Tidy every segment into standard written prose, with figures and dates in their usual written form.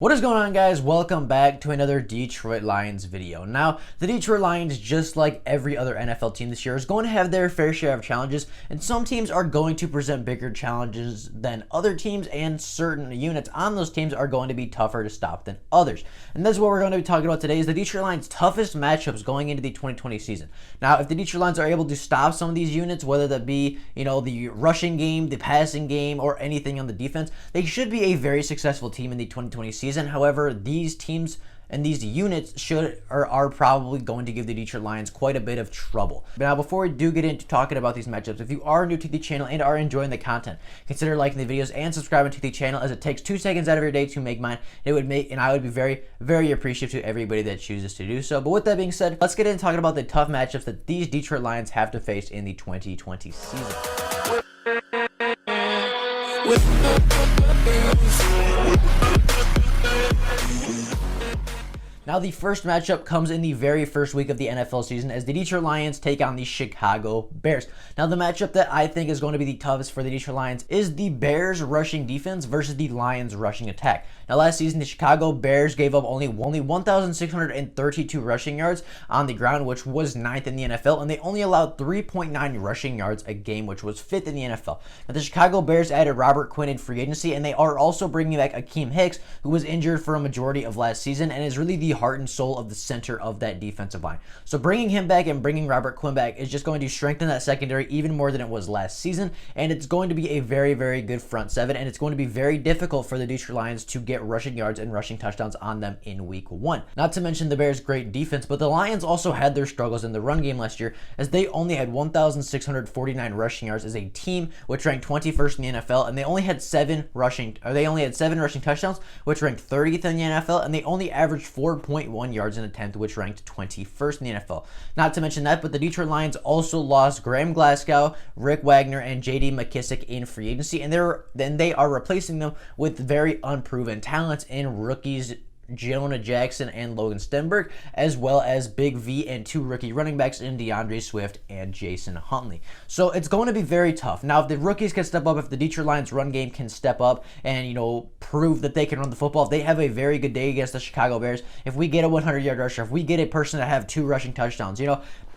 What is going on, guys? Welcome back to another Detroit Lions video. Now, the Detroit Lions, just like every other NFL team this year, is going to have their fair share of challenges, and some teams are going to present bigger challenges than other teams, and certain units on those teams are going to be tougher to stop than others. And that's what we're going to be talking about today, is the Detroit Lions' toughest matchups going into the 2020 season. Now, if the Detroit Lions are able to stop some of these units, whether that be, the rushing game, the passing game, or anything on the defense, they should be a very successful team in the 2020 season. However, these teams and these units are probably going to give the Detroit Lions quite a bit of trouble. Now, before we do get into talking about these matchups, if you are new to the channel and are enjoying the content, consider liking the videos and subscribing to the channel, as it takes 2 seconds out of your day to make mine. I would be very, very appreciative to everybody that chooses to do so. But with that being said, let's get into talking about the tough matchups that these Detroit Lions have to face in the 2020 season. Now, the first matchup comes in the very first week of the NFL season as the Detroit Lions take on the Chicago Bears. Now, the matchup that I think is going to be the toughest for the Detroit Lions is the Bears rushing defense versus the Lions rushing attack. Now, last season, the Chicago Bears gave up only 1,632 rushing yards on the ground, which was 9th in the NFL, and they only allowed 3.9 rushing yards a game, which was 5th in the NFL. Now, the Chicago Bears added Robert Quinn in free agency, and they are also bringing back Akiem Hicks, who was injured for a majority of last season and is really the heart and soul of the center of that defensive line. So bringing him back and bringing Robert Quinn back is just going to strengthen that secondary even more than it was last season, and it's going to be a very, very good front seven, and it's going to be very difficult for the Detroit Lions to get rushing yards and rushing touchdowns on them in week 1. Not to mention the Bears' great defense, but the Lions also had their struggles in the run game last year, as they only had 1,649 rushing yards as a team, which ranked 21st in the NFL, and they only had 7 rushing touchdowns, which ranked 30th in the NFL, and they only averaged 4.1 yards in attempt, which ranked 21st in the NFL. Not to mention that, but the Detroit Lions also lost Graham Glasgow, Rick Wagner, and J.D. McKissick in free agency, and they are replacing them with very unproven talents in rookies Jonah Jackson and Logan Stenberg, as well as Big V and 2 rookie running backs in DeAndre Swift and Jason Huntley. So it's going to be very tough. Now, if the rookies can step up, if the Detroit Lions run game can step up and, prove that they can run the football, if they have a very good day against the Chicago Bears, if we get a 100-yard rusher, if we get a person that have 2 rushing touchdowns,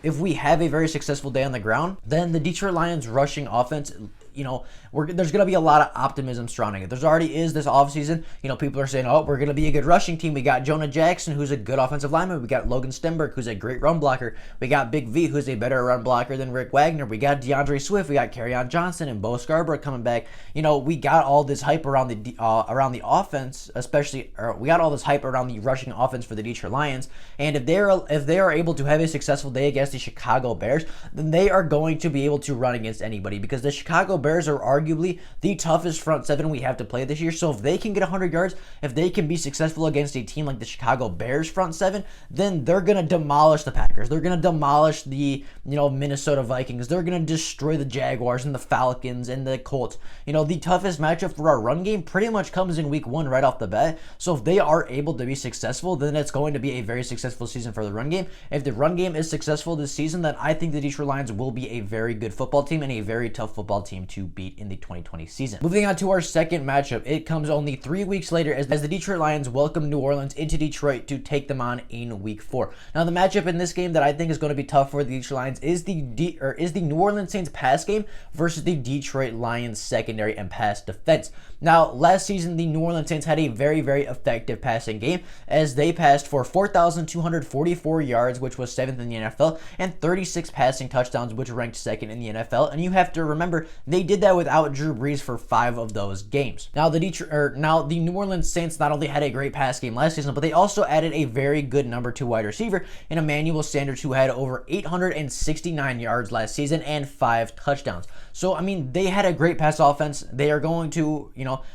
if we have a very successful day on the ground, then the Detroit Lions rushing offense, there's going to be a lot of optimism surrounding it. There's already is this offseason. People are saying, oh, we're going to be a good rushing team. We got Jonah Jackson, who's a good offensive lineman. We got Logan Stenberg, who's a great run blocker. We got Big V, who's a better run blocker than Rick Wagner. We got DeAndre Swift. We got Kerryon Johnson and Bo Scarborough coming back. We got all this hype around the offense, we got all this hype around the rushing offense for the Detroit Lions. And if they are able to have a successful day against the Chicago Bears, then they are going to be able to run against anybody, because the Chicago Bears are arguably the toughest front seven we have to play this year. So if they can get 100 yards, if they can be successful against a team like the Chicago Bears front seven, then they're going to demolish the Packers. They're going to demolish the Minnesota Vikings. They're going to destroy the Jaguars and the Falcons and the Colts. The toughest matchup for our run game pretty much comes in week 1 right off the bat. So if they are able to be successful, then it's going to be a very successful season for the run game. If the run game is successful this season, then I think the Detroit Lions will be a very good football team and a very tough football team to beat in the 2020 season. Moving on to our second matchup, it comes only 3 weeks later as the Detroit Lions welcome New Orleans into Detroit to take them on in week 4. Now, the matchup in this game that I think is going to be tough for the Detroit Lions is the New Orleans Saints pass game versus the Detroit Lions secondary and pass defense. Now, last season, the New Orleans Saints had a very, very effective passing game as they passed for 4,244 yards, which was 7th in the NFL, and 36 passing touchdowns, which ranked 2nd in the NFL. And you have to remember, they did that without Drew Brees for 5 of those games. Now, the New Orleans Saints not only had a great pass game last season, but they also added a very good number 2 wide receiver in Emmanuel Sanders, who had over 869 yards last season and 5 touchdowns. So, they had a great pass offense. They are going to,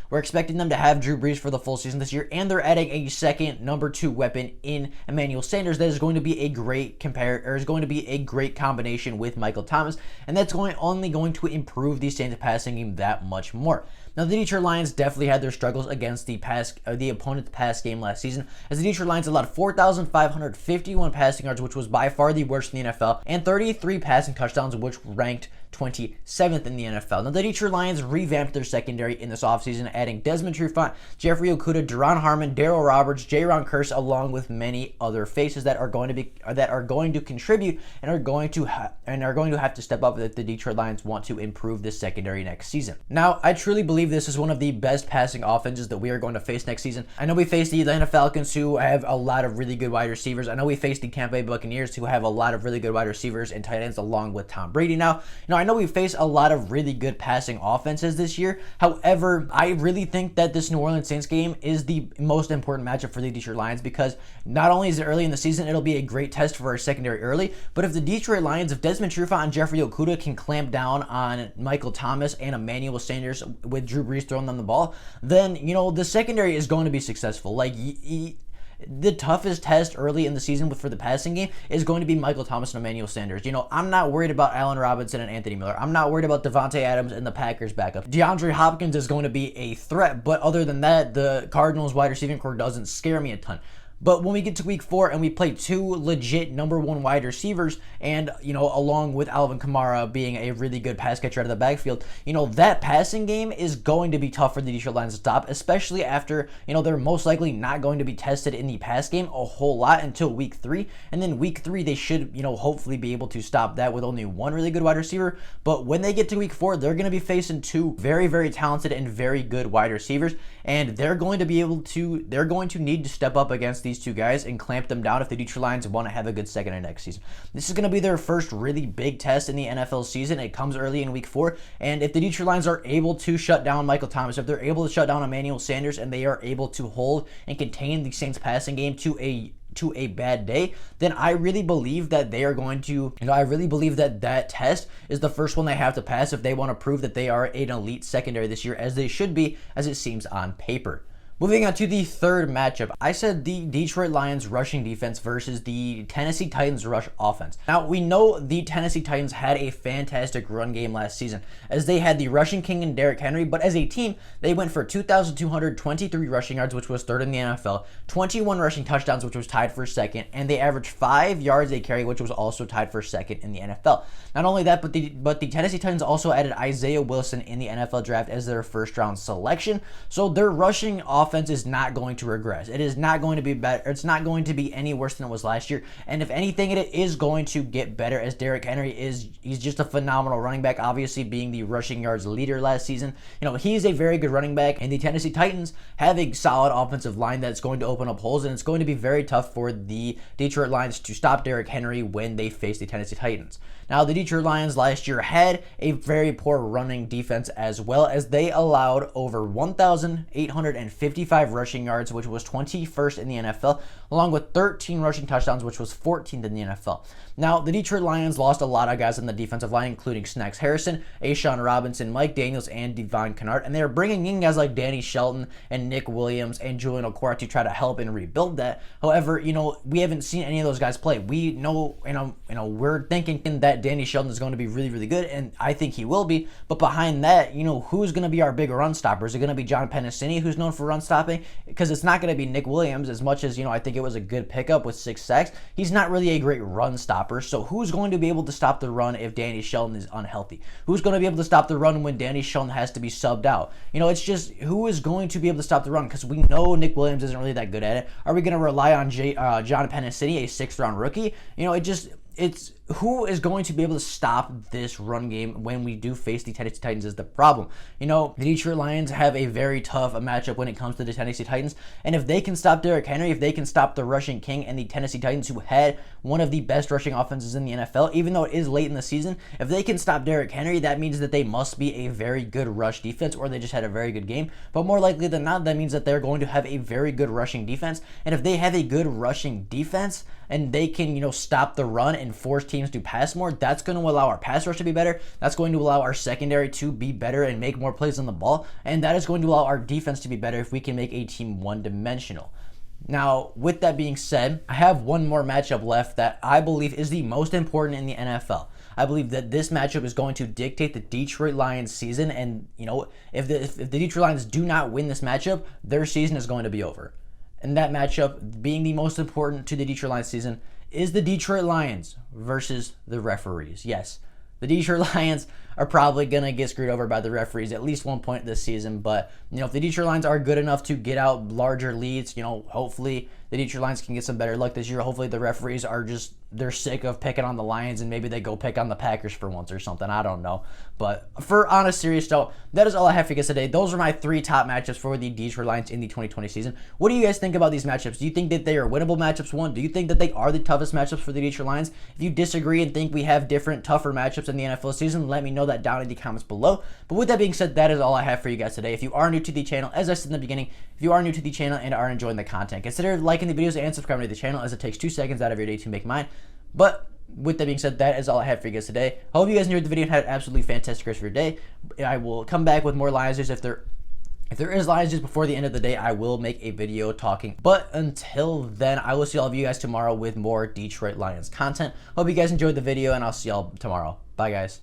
we're expecting them to have Drew Brees for the full season this year, and they're adding a second number 2 weapon in Emmanuel Sanders that is going to be a great combination with Michael Thomas, and that's only going to improve the Saints passing game that much more. Now, the Detroit Lions definitely had their struggles against the opponent's pass game last season, as the Detroit Lions allowed 4,551 passing yards, which was by far the worst in the NFL, and 33 passing touchdowns, which ranked 27th in the NFL. Now, the Detroit Lions revamped their secondary in this offseason, adding Desmond Trufant, Jeffrey Okudah, Duron Harmon, Darryl Roberts, Jaron Kearse, along with many other faces that are going to contribute and are going to have to step up if the Detroit Lions want to improve this secondary next season. Now, I truly believe this is one of the best passing offenses that we are going to face next season. I know we face the Atlanta Falcons, who have a lot of really good wide receivers. I know we face the Tampa Bay Buccaneers, who have a lot of really good wide receivers and tight ends along with Tom Brady. Now, I know we face a lot of really good passing offenses this year. However, I really think that this New Orleans Saints game is the most important matchup for the Detroit Lions, because not only is it early in the season, it'll be a great test for our secondary early, but if the Detroit Lions, if Desmond Trufant and Jeffrey Okudah can clamp down on Michael Thomas and Emmanuel Sanders with Drew Brees throwing them the ball, then, the secondary is going to be successful. The toughest test early in the season for the passing game is going to be Michael Thomas and Emmanuel Sanders. I'm not worried about Allen Robinson and Anthony Miller. I'm not worried about Devontae Adams and the Packers backup. DeAndre Hopkins is going to be a threat, but other than that, the Cardinals wide receiving core doesn't scare me a ton. But when we get to week 4 and we play two legit number 1 wide receivers and, along with Alvin Kamara being a really good pass catcher out of the backfield, that passing game is going to be tough for the Detroit Lions to stop, especially after, they're most likely not going to be tested in the pass game a whole lot until week 3. And then week 3, they should, hopefully be able to stop that with only one really good wide receiver. But when they get to week 4, they're going to be facing two very, very talented and very good wide receivers. And they're going to need to step up against these two guys and clamp them down if the Detroit Lions want to have a good second half next season. This is going to be their first really big test in the NFL season. It comes early in week 4, and if the Detroit Lions are able to shut down Michael Thomas, if they're able to shut down Emmanuel Sanders, and they are able to hold and contain the Saints passing game to a bad day, then I really believe that they are going to, I really believe that test is the first one they have to pass if they want to prove that they are an elite secondary this year, as they should be, as it seems on paper. Moving on to the third matchup, I said the Detroit Lions rushing defense versus the Tennessee Titans rush offense. Now, we know the Tennessee Titans had a fantastic run game last season, as they had the rushing king in Derrick Henry, but as a team, they went for 2,223 rushing yards, which was third in the NFL, 21 rushing touchdowns, which was tied for second, and they averaged 5 yards a carry, which was also tied for second in the NFL. Not only that, but the Tennessee Titans also added Isaiah Wilson in the NFL draft as their first round selection, so their rushing offense is not going to regress. It is not going to be better. It's not going to be any worse than it was last year. And if anything, it is going to get better, as Derrick Henry he's just a phenomenal running back, obviously being the rushing yards leader last season. He's a very good running back, and the Tennessee Titans have a solid offensive line that's going to open up holes, and it's going to be very tough for the Detroit Lions to stop Derrick Henry when they face the Tennessee Titans. Now, the Detroit Lions last year had a very poor running defense, as well as they allowed over 1,855 rushing yards, which was 21st in the NFL, along with 13 rushing touchdowns, which was 14th in the NFL. Now, the Detroit Lions lost a lot of guys on the defensive line, including Snacks Harrison, A'Shawn Robinson, Mike Daniels, and Devon Kennard, and they are bringing in guys like Danny Shelton and Nick Williams and Julian Okwara to try to help and rebuild that. However, we haven't seen any of those guys play. We know, we're thinking that Danny Shelton is going to be really, really good, and I think he will be, but behind that, who's going to be our big run stopper? Is it going to be John Pennicini, who's known for run stopping? Because it's not going to be Nick Williams, as much as, I think it was a good pickup with 6 sacks. He's not really a great run stopper, so who's going to be able to stop the run if Danny Shelton is unhealthy? Who's going to be able to stop the run when Danny Shelton has to be subbed out? It's just, who is going to be able to stop the run? Because we know Nick Williams isn't really that good at it. Are we going to rely on John Pennicini, a 6th round rookie? It's who is going to be able to stop this run game when we do face the Tennessee Titans is the problem. The Detroit Lions have a very tough matchup when it comes to the Tennessee Titans, and if they can stop Derrick Henry, if they can stop the rushing king and the Tennessee Titans, who had one of the best rushing offenses in the NFL, even though it is late in the season, if they can stop Derrick Henry, that means that they must be a very good rush defense, or they just had a very good game. But more likely than not, that means that they're going to have a very good rushing defense, and if they have a good rushing defense and they can, stop the run and force teams to pass more, that's going to allow our pass rush to be better. That's going to allow our secondary to be better and make more plays on the ball. And that is going to allow our defense to be better if we can make a team one-dimensional. Now, with that being said, I have one more matchup left that I believe is the most important in the NFL. I believe that this matchup is going to dictate the Detroit Lions season. And, if the Detroit Lions do not win this matchup, their season is going to be over. And that matchup, being the most important to the Detroit Lions season, is the Detroit Lions versus the referees. Yes, the Detroit Lions are probably going to get screwed over by the referees at least one point this season. But, if the Detroit Lions are good enough to get out larger leads, hopefully the Detroit Lions can get some better luck this year. Hopefully the referees are they're sick of picking on the Lions and maybe they go pick on the Packers for once or something. I don't know. But on a serious note, that is all I have for you guys today. Those are my 3 top matchups for the Detroit Lions in the 2020 season. What do you guys think about these matchups? Do you think that they are winnable matchups? One, do you think that they are the toughest matchups for the Detroit Lions? If you disagree and think we have different, tougher matchups in the NFL season, let me know that down in the comments below. But with that being said, that is all I have for you guys today. If you are new to the channel, as I said in the beginning, if you are new to the channel and are enjoying the content, consider liking the videos and subscribing to the channel, as it takes 2 seconds out of your day to make mine. But with that being said, that is all I have for you guys today. I hope you guys enjoyed the video and had an absolutely fantastic rest of your day. I will come back with more Lions news. If there is Lions news before the end of the day, I will make a video talking. But until then, I will see all of you guys tomorrow with more Detroit Lions content. Hope you guys enjoyed the video, and I'll see y'all tomorrow. Bye, guys.